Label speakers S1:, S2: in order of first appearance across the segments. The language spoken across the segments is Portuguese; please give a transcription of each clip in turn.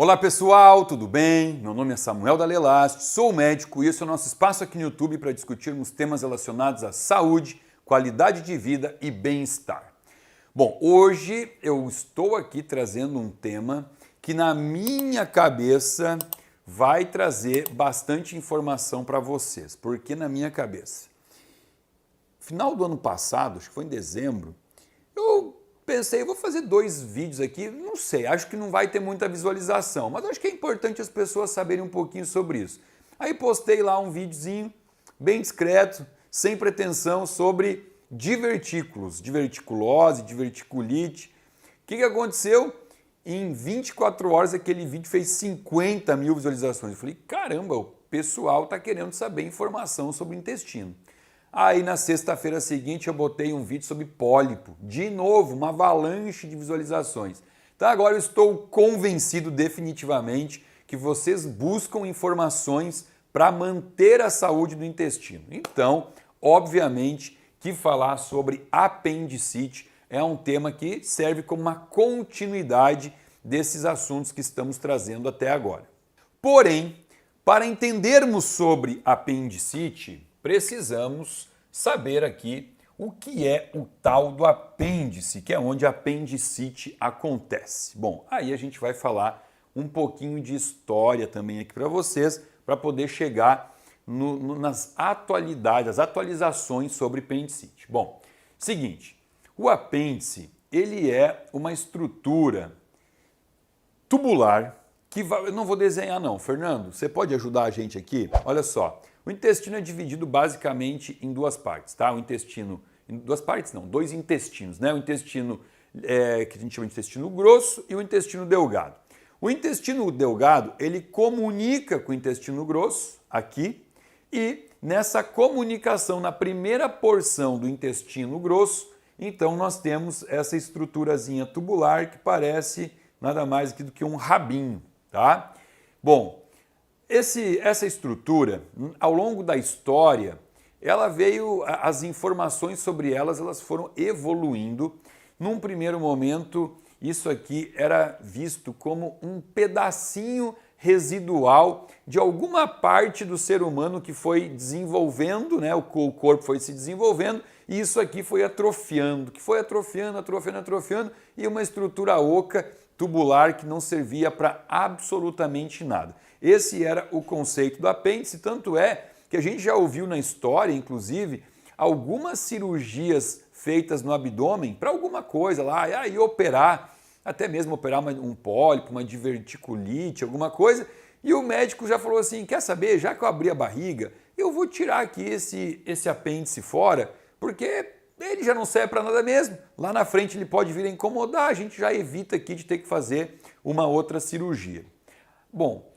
S1: Olá pessoal, tudo bem? Meu nome é Samuel Dalelast, sou médico e esse é o nosso espaço aqui no YouTube para discutirmos temas relacionados à saúde, qualidade de vida e bem-estar. Bom, hoje eu estou aqui trazendo um tema que na minha cabeça vai trazer bastante informação para vocês. Porque na minha cabeça, final do ano passado, acho que foi em dezembro, eu pensei, vou fazer 2 vídeos aqui, não sei, acho que não vai ter muita visualização, mas acho que é importante as pessoas saberem um pouquinho sobre isso. Aí postei lá um videozinho bem discreto, sem pretensão, sobre divertículos, diverticulose, diverticulite. O que aconteceu? Em 24 horas aquele vídeo fez 50 mil visualizações. Eu falei, caramba, o pessoal está querendo saber informação sobre o intestino. Aí na sexta-feira seguinte eu botei um vídeo sobre pólipo. De novo, uma avalanche de visualizações. Então agora eu estou convencido definitivamente que vocês buscam informações para manter a saúde do intestino. Então, obviamente que falar sobre apendicite é um tema que serve como uma continuidade desses assuntos que estamos trazendo até agora. Porém, para entendermos sobre apendicite, precisamos saber aqui o que é o tal do apêndice, que é onde a apendicite acontece. Bom, aí a gente vai falar um pouquinho de história também aqui para vocês, para poder chegar nas atualidades, as atualizações sobre apendicite. Bom, seguinte, o apêndice, ele é uma estrutura tubular que vai... Eu não vou desenhar não, Fernando, você pode ajudar a gente aqui? Olha só, o intestino é dividido basicamente em 2 partes, tá? O intestino, em 2 partes não, 2 intestinos, né? O intestino que a gente chama de intestino grosso e o intestino delgado. O intestino delgado, ele comunica com o intestino grosso, aqui, e nessa comunicação, na primeira porção do intestino grosso, então nós temos essa estruturazinha tubular que parece nada mais do que um rabinho, tá? Bom, essa estrutura, ao longo da história, ela veio, as informações sobre elas foram evoluindo. Num primeiro momento, isso aqui era visto como um pedacinho residual de alguma parte do ser humano que foi desenvolvendo, né? O corpo foi se desenvolvendo e isso aqui foi atrofiando, atrofiando, e uma estrutura oca tubular que não servia para absolutamente nada. Esse era o conceito do apêndice, tanto é que a gente já ouviu na história, inclusive, algumas cirurgias feitas no abdômen para alguma coisa lá, e operar, até mesmo operar um pólipo, uma diverticulite, alguma coisa, e o médico já falou assim, quer saber, já que eu abri a barriga, eu vou tirar aqui esse apêndice fora, porque ele já não serve para nada mesmo. Lá na frente ele pode vir a incomodar, a gente já evita aqui de ter que fazer uma outra cirurgia. Bom,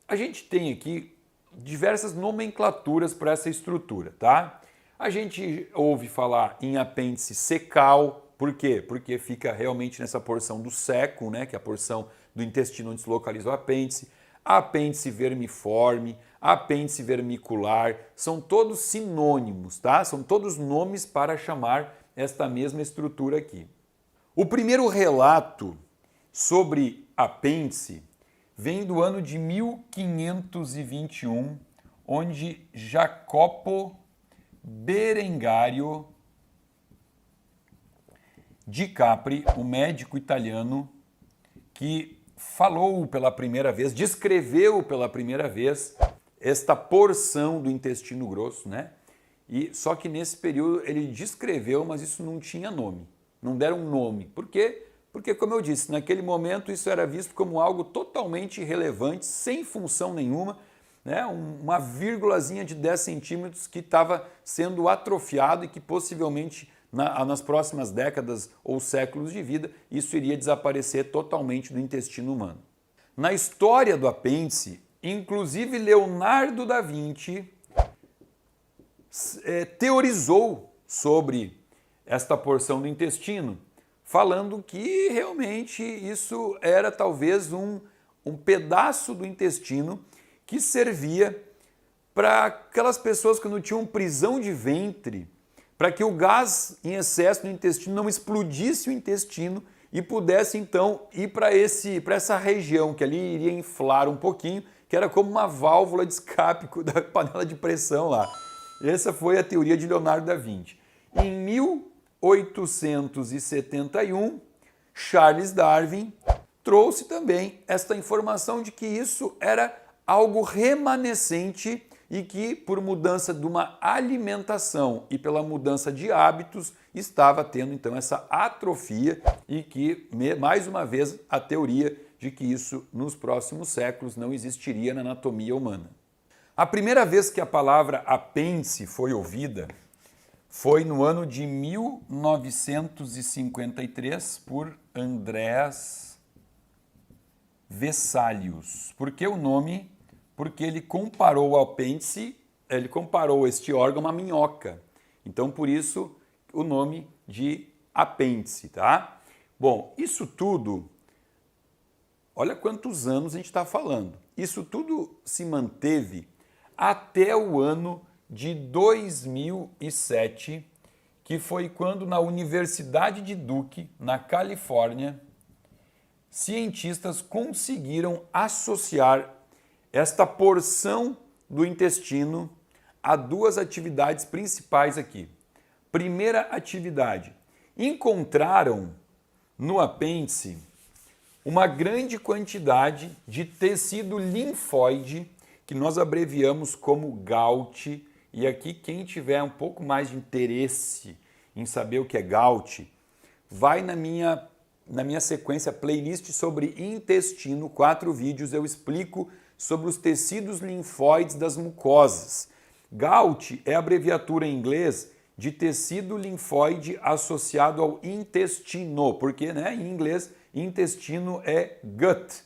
S1: a gente tem aqui diversas nomenclaturas para essa estrutura, tá? A gente ouve falar em apêndice secal, por quê? Porque fica realmente nessa porção do seco, né, que é a porção do intestino onde se localiza o apêndice. Apêndice vermiforme, apêndice vermicular, são todos sinônimos, tá? São todos nomes para chamar esta mesma estrutura aqui. O primeiro relato sobre apêndice vem do ano de 1521, onde Jacopo Berengario di Capri, um médico italiano que falou pela primeira vez, descreveu pela primeira vez esta porção do intestino grosso, né? E só que nesse período ele descreveu, mas isso não tinha nome, não deram um nome. Por quê? Porque, como eu disse, naquele momento isso era visto como algo totalmente irrelevante, sem função nenhuma, né? Uma vírgulazinha de 10 centímetros que estava sendo atrofiado e que possivelmente nas próximas décadas ou séculos de vida, isso iria desaparecer totalmente do intestino humano. Na história do apêndice, inclusive Leonardo da Vinci teorizou sobre esta porção do intestino, falando que realmente isso era talvez um pedaço do intestino que servia para aquelas pessoas que não tinham prisão de ventre, para que o gás em excesso no intestino não explodisse o intestino e pudesse então ir para essa região que ali iria inflar um pouquinho, que era como uma válvula de escape da panela de pressão lá. Essa foi a teoria de Leonardo da Vinci. Em 1871, Charles Darwin trouxe também esta informação de que isso era algo remanescente e que, por mudança de uma alimentação e pela mudança de hábitos, estava tendo então essa atrofia e que, mais uma vez, a teoria de que isso nos próximos séculos não existiria na anatomia humana. A primeira vez que a palavra apêndice foi ouvida foi no ano de 1953 por Andreas Vesalius. Por que o nome? Porque ele comparou o apêndice, ele comparou este órgão a uma minhoca. Então, por isso, o nome de apêndice, tá? Bom, isso tudo, olha quantos anos a gente está falando. Isso tudo se manteve até o ano de 2007, que foi quando na Universidade de Duke, na Califórnia, cientistas conseguiram associar esta porção do intestino a duas atividades principais aqui. Primeira atividade, encontraram no apêndice uma grande quantidade de tecido linfóide, que nós abreviamos como GALT, e aqui quem tiver um pouco mais de interesse em saber o que é GALT, vai na minha sequência playlist sobre intestino, 4 vídeos eu explico sobre os tecidos linfóides das mucosas. GALT é a abreviatura em inglês de tecido linfóide associado ao intestino, porque em inglês intestino é gut.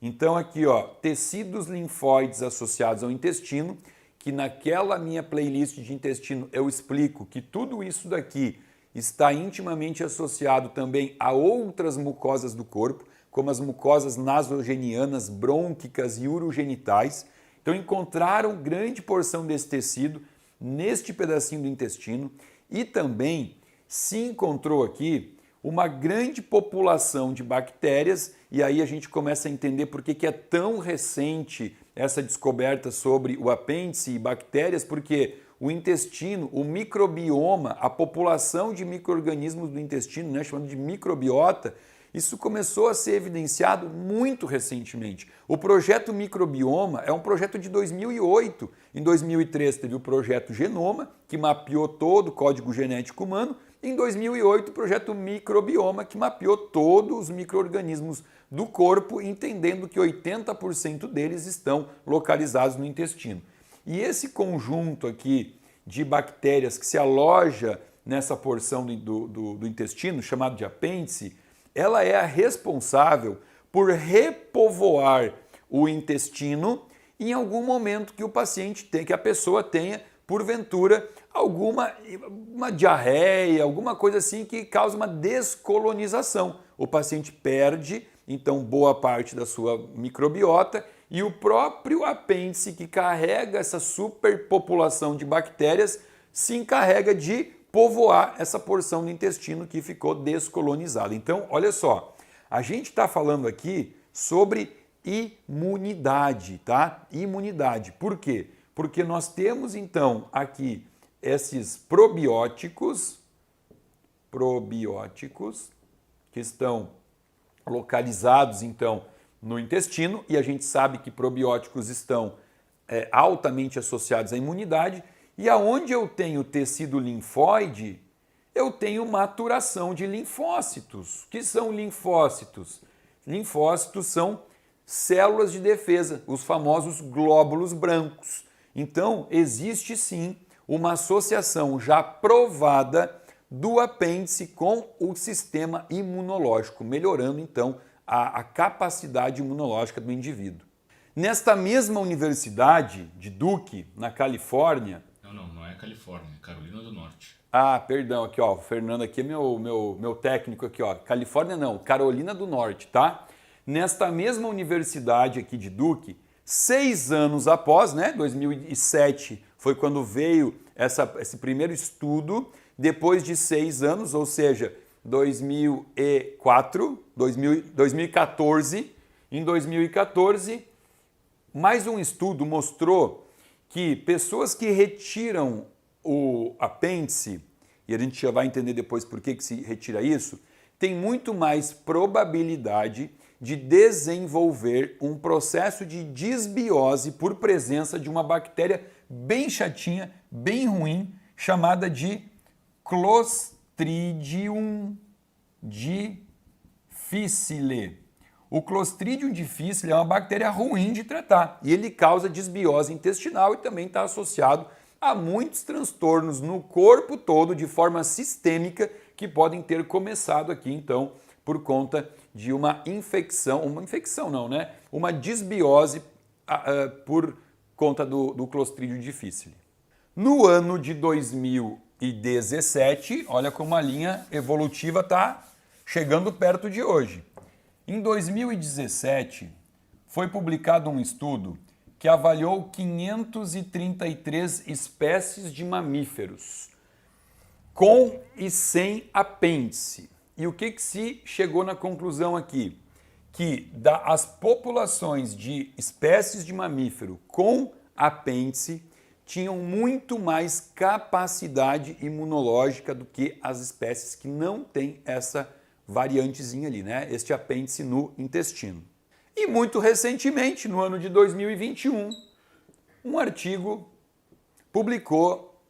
S1: Então aqui, ó, tecidos linfóides associados ao intestino, que naquela minha playlist de intestino eu explico que tudo isso daqui está intimamente associado também a outras mucosas do corpo, como as mucosas nasogenianas, brônquicas e urogenitais. Então encontraram grande porção desse tecido neste pedacinho do intestino e também se encontrou aqui uma grande população de bactérias, e aí a gente começa a entender por que é tão recente essa descoberta sobre o apêndice e bactérias, porque o intestino, o microbioma, a população de micro-organismos do intestino, chamado de microbiota, isso começou a ser evidenciado muito recentemente. O projeto Microbioma é um projeto de 2008. Em 2003 teve o projeto Genoma, que mapeou todo o código genético humano. Em 2008, o projeto Microbioma, que mapeou todos os micro-organismos do corpo, entendendo que 80% deles estão localizados no intestino. E esse conjunto aqui de bactérias que se aloja nessa porção do intestino, chamado de apêndice, ela é a responsável por repovoar o intestino em algum momento que o paciente tem, que a pessoa tenha, porventura, uma diarreia, alguma coisa assim que causa uma descolonização. O paciente perde, então, boa parte da sua microbiota e o próprio apêndice que carrega essa superpopulação de bactérias se encarrega de povoar essa porção do intestino que ficou descolonizada. Então, olha só, a gente está falando aqui sobre imunidade, tá? Imunidade. Por quê? Porque nós temos, então, aqui esses probióticos que estão localizados, então, no intestino, e a gente sabe que probióticos estão altamente associados à imunidade, e aonde eu tenho tecido linfóide, eu tenho maturação de linfócitos. O que são linfócitos? Linfócitos são células de defesa, os famosos glóbulos brancos. Então, existe sim uma associação já provada do apêndice com o sistema imunológico, melhorando então a capacidade imunológica do indivíduo. Nesta mesma universidade de Duke, na Califórnia...
S2: Não é Califórnia, é Carolina do Norte.
S1: Ah, perdão, aqui ó, o Fernando aqui é meu técnico aqui ó, Califórnia não, Carolina do Norte, tá? Nesta mesma universidade aqui de Duke, 6 anos após, 2007 foi quando veio esse primeiro estudo, depois de 6 anos, ou seja, 2004, 2014. Em 2014, mais um estudo mostrou que pessoas que retiram o apêndice, e a gente já vai entender depois por que se retira isso, tem muito mais probabilidade de desenvolver um processo de disbiose por presença de uma bactéria bem chatinha, bem ruim, chamada de Clostridium difficile. O Clostridium difficile é uma bactéria ruim de tratar e ele causa disbiose intestinal e também está associado a muitos transtornos no corpo todo de forma sistêmica que podem ter começado aqui então por conta de uma disbiose por conta do Clostridium difficile. No ano de 2017, olha como a linha evolutiva está chegando perto de hoje. Em 2017, foi publicado um estudo que avaliou 533 espécies de mamíferos, com e sem apêndice. E o que se chegou na conclusão aqui? Que as populações de espécies de mamífero com apêndice tinham muito mais capacidade imunológica do que as espécies que não têm essa variantezinha ali, né? Este apêndice no intestino. E muito recentemente, no ano de 2021, um artigo publicou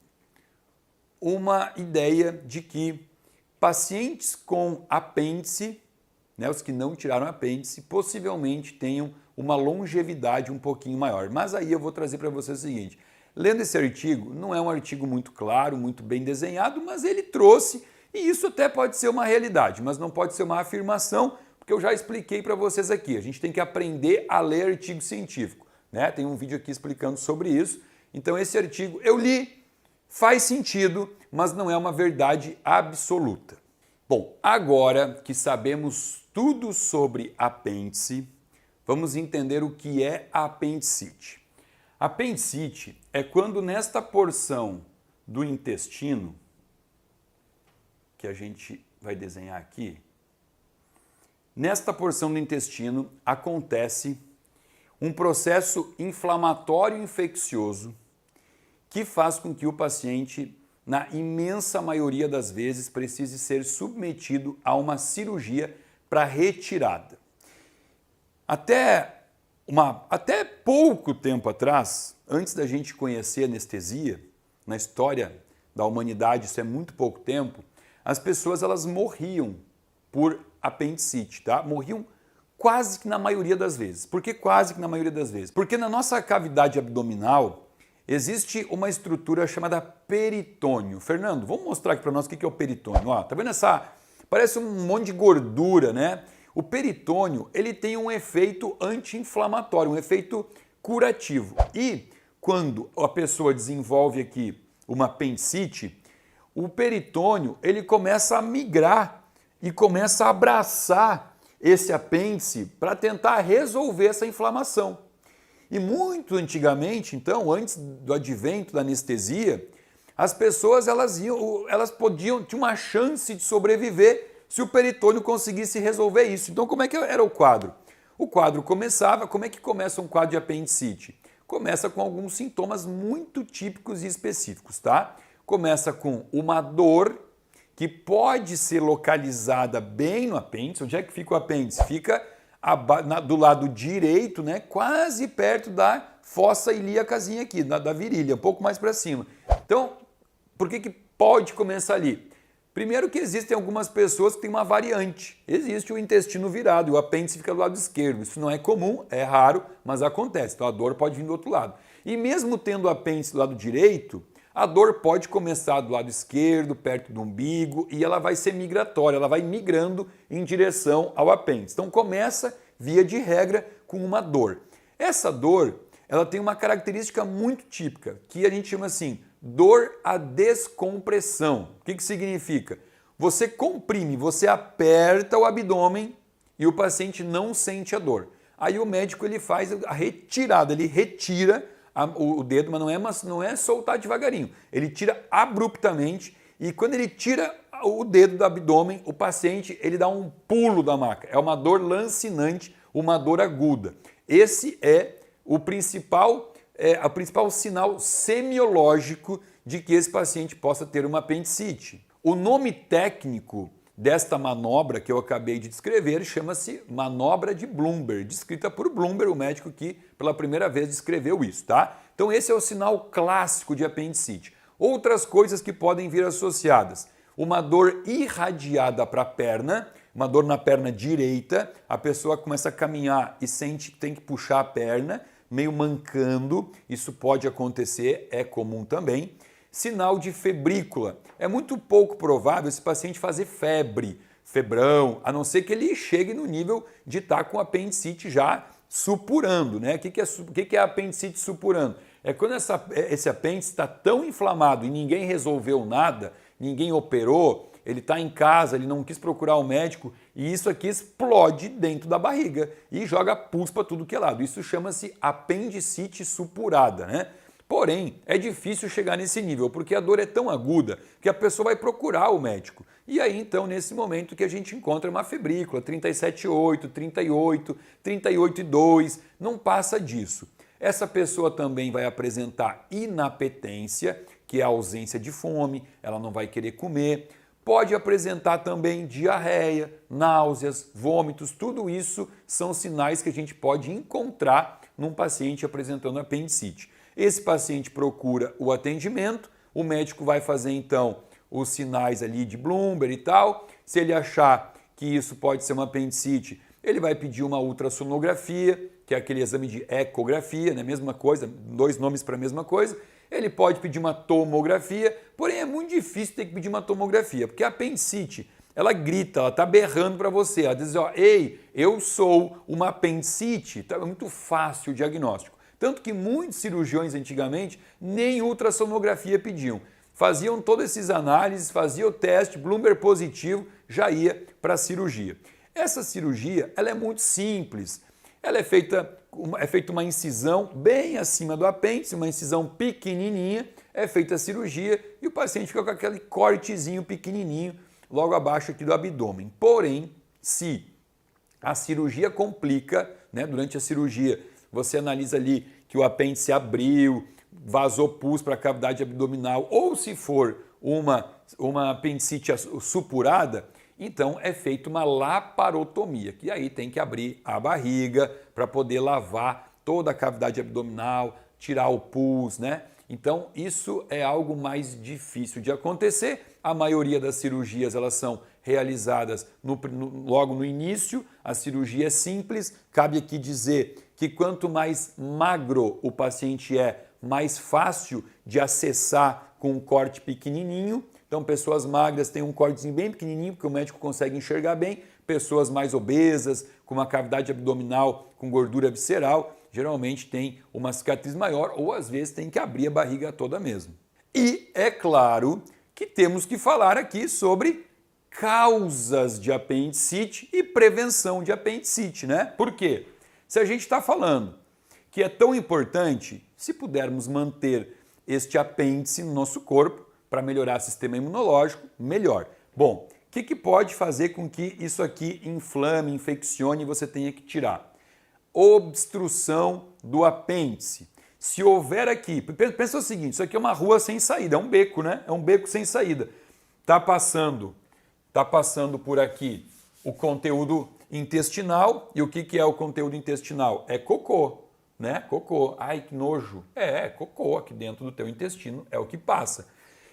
S1: uma ideia de que pacientes com apêndice, né, os que não tiraram apêndice, possivelmente tenham uma longevidade um pouquinho maior. Mas aí eu vou trazer para você o seguinte, lendo esse artigo, não é um artigo muito claro, muito bem desenhado, mas ele trouxe, e isso até pode ser uma realidade, mas não pode ser uma afirmação, porque eu já expliquei para vocês aqui, a gente tem que aprender a ler artigo científico, né? Tem um vídeo aqui explicando sobre isso, então esse artigo eu li, faz sentido, mas não é uma verdade absoluta. Bom, agora que sabemos tudo sobre apêndice, vamos entender o que é a apendicite. Apendicite é quando nesta porção do intestino, que a gente vai desenhar aqui, nesta porção do intestino acontece um processo inflamatório infeccioso que faz com que o paciente, na imensa maioria das vezes, precise ser submetido a uma cirurgia para retirada. Até pouco tempo atrás, antes da gente conhecer anestesia, na história da humanidade, isso é muito pouco tempo, as pessoas elas morriam por apendicite, tá? Morriam quase que na maioria das vezes. Por que quase que na maioria das vezes? Porque na nossa cavidade abdominal existe uma estrutura chamada peritônio. Fernando, vamos mostrar aqui para nós o que é o peritônio. Ó, tá vendo essa? Parece um monte de gordura, né? O peritônio, ele tem um efeito anti-inflamatório, um efeito curativo. E quando a pessoa desenvolve aqui uma apendicite, o peritônio, ele começa a migrar e começa a abraçar esse apêndice para tentar resolver essa inflamação. E muito antigamente, então, antes do advento da anestesia, as pessoas tinham uma chance de sobreviver se o peritônio conseguisse resolver isso. Então, como é que era o quadro? O quadro começava, como é que começa um quadro de apendicite? Começa com alguns sintomas muito típicos e específicos, tá? Começa com uma dor que pode ser localizada bem no apêndice. Onde é que fica o apêndice? Fica do lado direito, né, quase perto da fossa ilíacazinha aqui, da virilha, um pouco mais para cima. Então, por que pode começar ali? Primeiro que existem algumas pessoas que têm uma variante. Existe o intestino virado e o apêndice fica do lado esquerdo. Isso não é comum, é raro, mas acontece. Então a dor pode vir do outro lado. E mesmo tendo o apêndice do lado direito, a dor pode começar do lado esquerdo, perto do umbigo, e ela vai ser migratória, ela vai migrando em direção ao apêndice. Então começa, via de regra, com uma dor. Essa dor, ela tem uma característica muito típica, que a gente chama assim, dor à descompressão. O que significa? Você comprime, você aperta o abdômen e o paciente não sente a dor. Aí o médico ele faz a retirada, ele retira o dedo, mas não é soltar devagarinho. Ele tira abruptamente e quando ele tira o dedo do abdômen, o paciente ele dá um pulo da maca. É uma dor lancinante, uma dor aguda. Esse é o principal sinal semiológico de que esse paciente possa ter uma apendicite. O nome técnico desta manobra que eu acabei de descrever chama-se manobra de Blumberg, descrita por Blumberg, o médico que pela primeira vez descreveu isso, tá? Então esse é o sinal clássico de apendicite. Outras coisas que podem vir associadas: uma dor irradiada para a perna, uma dor na perna direita, a pessoa começa a caminhar e sente que tem que puxar a perna, meio mancando, isso pode acontecer, é comum também. Sinal de febrícula. É muito pouco provável esse paciente fazer febre, febrão, a não ser que ele chegue no nível de estar com apendicite já supurando, né? O que é apendicite supurando? É quando esse apêndice está tão inflamado e ninguém resolveu nada, ninguém operou, ele está em casa, ele não quis procurar o médico e isso aqui explode dentro da barriga e joga pus para tudo que é lado. Isso chama-se apendicite supurada, né? Porém, é difícil chegar nesse nível, porque a dor é tão aguda que a pessoa vai procurar o médico. E aí, então, nesse momento que a gente encontra uma febrícula, 37,8, 38, 38,2, não passa disso. Essa pessoa também vai apresentar inapetência, que é a ausência de fome, ela não vai querer comer. Pode apresentar também diarreia, náuseas, vômitos, tudo isso são sinais que a gente pode encontrar num paciente apresentando apendicite. Esse paciente procura o atendimento, o médico vai fazer então os sinais ali de Blumberg e tal. Se ele achar que isso pode ser uma apendicite, ele vai pedir uma ultrassonografia, que é aquele exame de ecografia, né? Mesma coisa, dois nomes para a mesma coisa. Ele pode pedir uma tomografia, porém é muito difícil ter que pedir uma tomografia, porque a apendicite, ela grita, ela está berrando para você, ela diz, ó, ei, eu sou uma apendicite, é muito fácil o diagnóstico. Tanto que muitos cirurgiões antigamente nem ultrassonografia pediam. Faziam todas essas análises, faziam o teste, Blumberg positivo, já ia para a cirurgia. Essa cirurgia ela é muito simples. Ela é feita uma incisão bem acima do apêndice, uma incisão pequenininha, é feita a cirurgia e o paciente fica com aquele cortezinho pequenininho logo abaixo aqui do abdômen. Porém, se a cirurgia complica, né, durante a cirurgia, você analisa ali que o apêndice abriu, vazou pus para a cavidade abdominal, ou se for uma apendicite supurada, então é feita uma laparotomia, que aí tem que abrir a barriga para poder lavar toda a cavidade abdominal, tirar o pus, né? Então isso é algo mais difícil de acontecer. A maioria das cirurgias elas são realizadas logo no início, a cirurgia é simples. Cabe aqui dizer que quanto mais magro o paciente é, mais fácil de acessar com um corte pequenininho. Então pessoas magras têm um cortezinho bem pequenininho, porque o médico consegue enxergar bem. Pessoas mais obesas, com uma cavidade abdominal com gordura visceral, geralmente tem uma cicatriz maior ou às vezes tem que abrir a barriga toda mesmo. E é claro que temos que falar aqui sobre causas de apendicite e prevenção de apendicite, né? Por quê? Se a gente está falando que é tão importante, se pudermos manter este apêndice no nosso corpo para melhorar o sistema imunológico, melhor. Bom, o que pode fazer com que isso aqui inflame, infeccione e você tenha que tirar? Obstrução do apêndice. Se houver aqui, pensa o seguinte, isso aqui é uma rua sem saída, é um beco, né? É um beco sem saída. Tá passando por aqui o conteúdo intestinal, e o que é o conteúdo intestinal? É cocô, né? Cocô. Ai, que nojo. É cocô aqui dentro do teu intestino, é o que passa.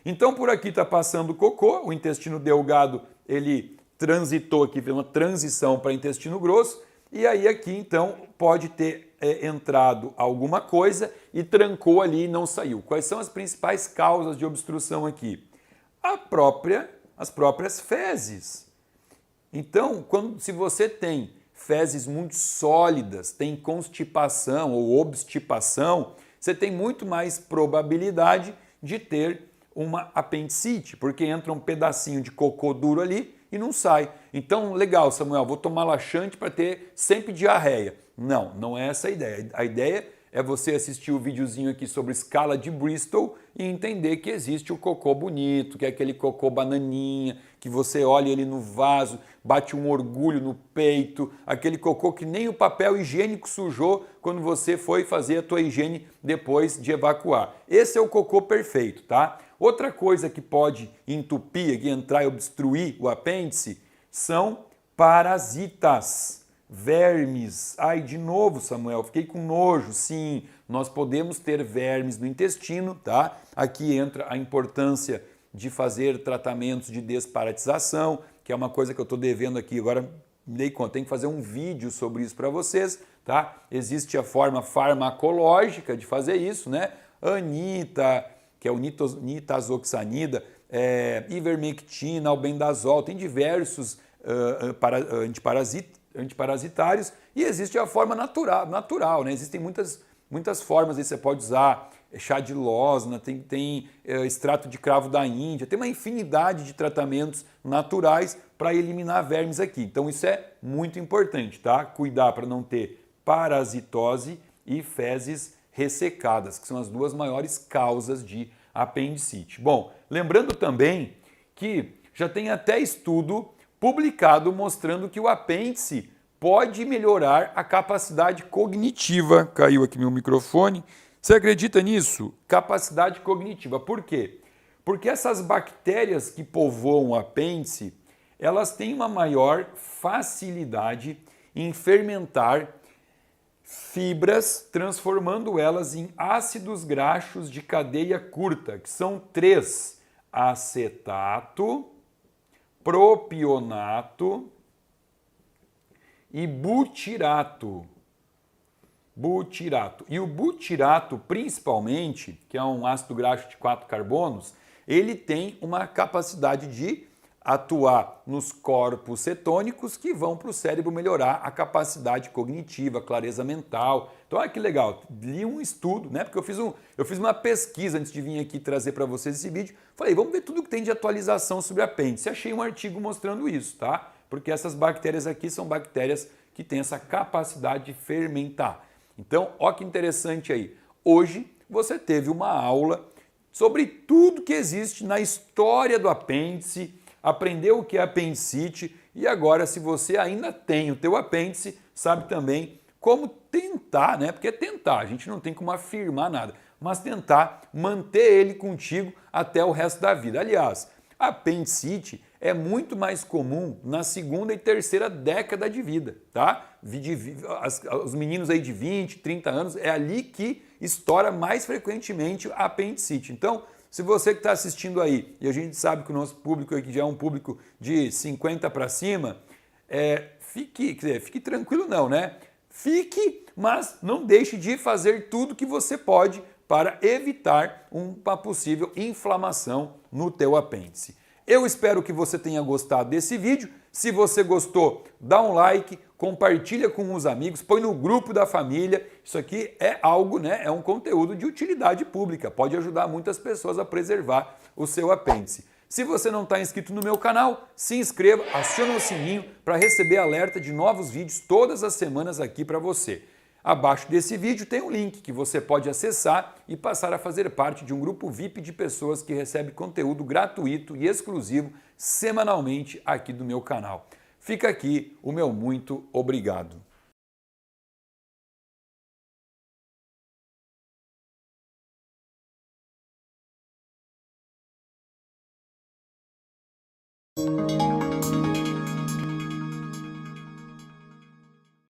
S1: Então por aqui está passando cocô, o intestino delgado ele transitou aqui, fez uma transição para intestino grosso, e aí aqui então pode ter entrado alguma coisa e trancou ali e não saiu. Quais são as principais causas de obstrução aqui? As próprias fezes. Então, se você tem fezes muito sólidas, tem constipação ou obstipação, você tem muito mais probabilidade de ter uma apendicite, porque entra um pedacinho de cocô duro ali e não sai. Então, legal, Samuel, vou tomar laxante para ter sempre diarreia. Não, não é essa a ideia. A ideia é você assistir o videozinho aqui sobre escala de Bristol e entender que existe o cocô bonito, que é aquele cocô bananinha, que você olha ele no vaso, bate um orgulho no peito, aquele cocô que nem o papel higiênico sujou quando você foi fazer a tua higiene depois de evacuar. Esse é o cocô perfeito, tá? Outra coisa que pode entupir, que entrar e obstruir o apêndice são parasitas, vermes. Ai, de novo, Samuel, fiquei com nojo. Sim, nós podemos ter vermes no intestino, tá? Aqui entra a importância de fazer tratamentos de desparasitização, que é uma coisa que eu estou devendo aqui, agora me dei conta, tenho que fazer um vídeo sobre isso para vocês, tá? Existe a forma farmacológica de fazer isso, né? Anita, que é o nitazoxanida, ivermectina, albendazol, tem diversos antiparasitários e existe a forma natural, né? Existem muitas formas, aí você pode usar chá de losna, tem extrato de cravo da Índia, tem uma infinidade de tratamentos naturais para eliminar vermes aqui. Então isso é muito importante, tá? Cuidar para não ter parasitose e fezes ressecadas, que são as duas maiores causas de apendicite. Bom, lembrando também que já tem até estudo publicado mostrando que o apêndice pode melhorar a capacidade cognitiva. Caiu aqui meu microfone. Você acredita nisso? Capacidade cognitiva. Por quê? Porque essas bactérias que povoam o apêndice, elas têm uma maior facilidade em fermentar fibras, transformando elas em ácidos graxos de cadeia curta, que são 3: acetato, propionato e butirato. E o butirato, principalmente, que é um ácido graxo de 4 carbonos, ele tem uma capacidade de atuar nos corpos cetônicos que vão para o cérebro melhorar a capacidade cognitiva, a clareza mental. Então, olha que legal, li um estudo, né? Porque eu fiz uma pesquisa antes de vir aqui trazer para vocês esse vídeo. Falei, vamos ver tudo que tem de atualização sobre apêndice. Achei um artigo mostrando isso, tá? Porque essas bactérias aqui são bactérias que têm essa capacidade de fermentar. Então, olha que interessante aí. Hoje você teve uma aula sobre tudo que existe na história do apêndice, aprendeu o que é apendicite e agora, se você ainda tem o teu apêndice, sabe também como tentar, né? Porque é tentar, a gente não tem como afirmar nada, mas tentar manter ele contigo até o resto da vida. Aliás, a apendicite é muito mais comum na segunda e terceira década de vida, tá? Os meninos aí de 20, 30 anos, é ali que estoura mais frequentemente a apendicite. Então, se você que está assistindo aí, e a gente sabe que o nosso público aqui já é um público de 50 para cima, fique tranquilo não, né? Fique, mas não deixe de fazer tudo que você pode para evitar uma possível inflamação no teu apêndice. Eu espero que você tenha gostado desse vídeo. Se você gostou, dá um like, compartilha com os amigos, põe no grupo da família. Isso aqui é algo, né? É um conteúdo de utilidade pública. Pode ajudar muitas pessoas a preservar o seu apêndice. Se você não está inscrito no meu canal, se inscreva, aciona o sininho para receber alerta de novos vídeos todas as semanas aqui para você. Abaixo desse vídeo tem um link que você pode acessar e passar a fazer parte de um grupo VIP de pessoas que recebe conteúdo gratuito e exclusivo semanalmente aqui do meu canal. Fica aqui o meu muito obrigado.